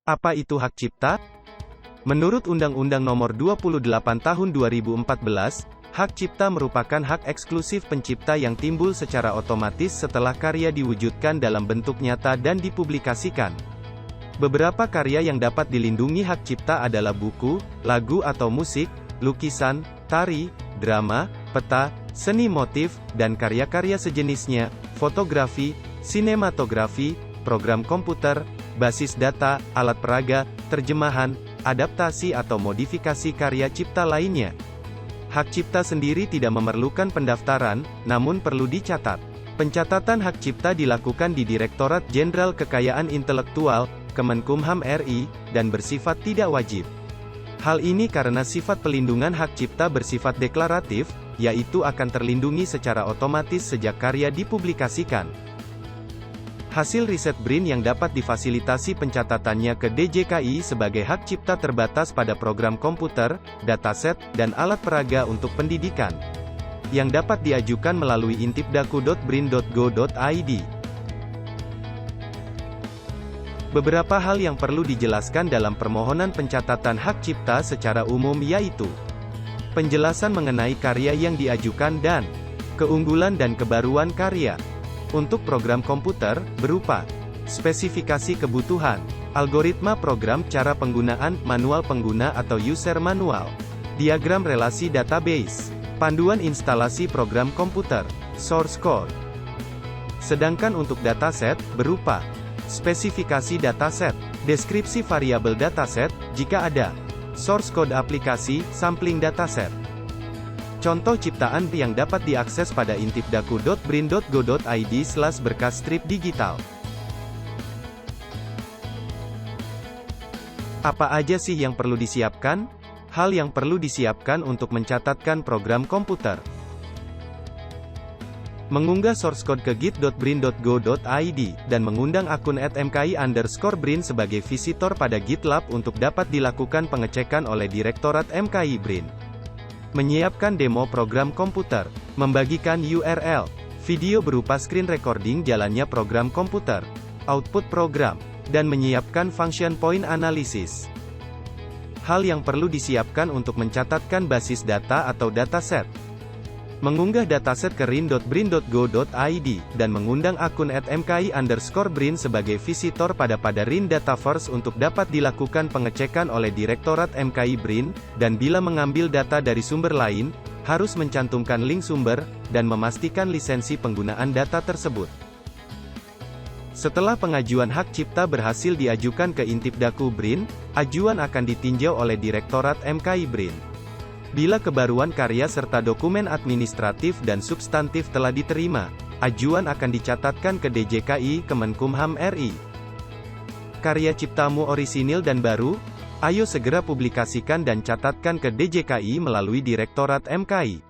Apa itu hak cipta? Menurut Undang-Undang Nomor 28 Tahun 2014, hak cipta merupakan hak eksklusif pencipta yang timbul secara otomatis setelah karya diwujudkan dalam bentuk nyata dan dipublikasikan. Beberapa karya yang dapat dilindungi hak cipta adalah buku, lagu atau musik, lukisan, tari, drama, peta, seni motif, dan karya-karya sejenisnya, fotografi, sinematografi, program komputer, basis data, alat peraga, terjemahan, adaptasi atau modifikasi karya cipta lainnya. Hak cipta sendiri tidak memerlukan pendaftaran, namun perlu dicatat. Pencatatan hak cipta dilakukan di Direktorat Jenderal Kekayaan Intelektual, Kemenkumham RI, dan bersifat tidak wajib. Hal ini karena sifat pelindungan hak cipta bersifat deklaratif, yaitu akan terlindungi secara otomatis sejak karya dipublikasikan. Hasil riset BRIN yang dapat difasilitasi pencatatannya ke DJKI sebagai hak cipta terbatas pada program komputer, dataset, dan alat peraga untuk pendidikan, yang dapat diajukan melalui intipdaku.brin.go.id. Beberapa hal yang perlu dijelaskan dalam permohonan pencatatan hak cipta secara umum yaitu penjelasan mengenai karya yang diajukan dan keunggulan dan kebaruan karya. Untuk program komputer, berupa spesifikasi kebutuhan, algoritma program, cara penggunaan, manual pengguna atau user manual, diagram relasi database, panduan instalasi program komputer, source code. Sedangkan untuk dataset, berupa spesifikasi dataset, deskripsi variabel dataset, jika ada, source code aplikasi, sampling dataset. Contoh ciptaan yang dapat diakses pada intipdaku.brin.go.id/berkas strip digital. Apa aja sih yang perlu disiapkan? Hal yang perlu disiapkan untuk mencatatkan program komputer. Mengunggah source code ke git.brin.go.id, dan mengundang akun @mki_brin sebagai visitor pada GitLab untuk dapat dilakukan pengecekan oleh Direktorat MKI BRIN. Menyiapkan demo program komputer, membagikan URL, video berupa screen recording jalannya program komputer, output program, dan menyiapkan function point analysis. Hal yang perlu disiapkan untuk mencatatkan basis data atau dataset. Mengunggah dataset ke rin.brin.go.id, dan mengundang akun @mki_brin sebagai visitor pada RIN Dataverse untuk dapat dilakukan pengecekan oleh Direktorat MKI BRIN, dan bila mengambil data dari sumber lain, harus mencantumkan link sumber, dan memastikan lisensi penggunaan data tersebut. Setelah pengajuan hak cipta berhasil diajukan ke Intipdaku BRIN, ajuan akan ditinjau oleh Direktorat MKI BRIN. Bila kebaruan karya serta dokumen administratif dan substantif telah diterima, ajuan akan dicatatkan ke DJKI Kemenkumham RI. Karya ciptamu orisinil dan baru? Ayo segera publikasikan dan catatkan ke DJKI melalui Direktorat MKI.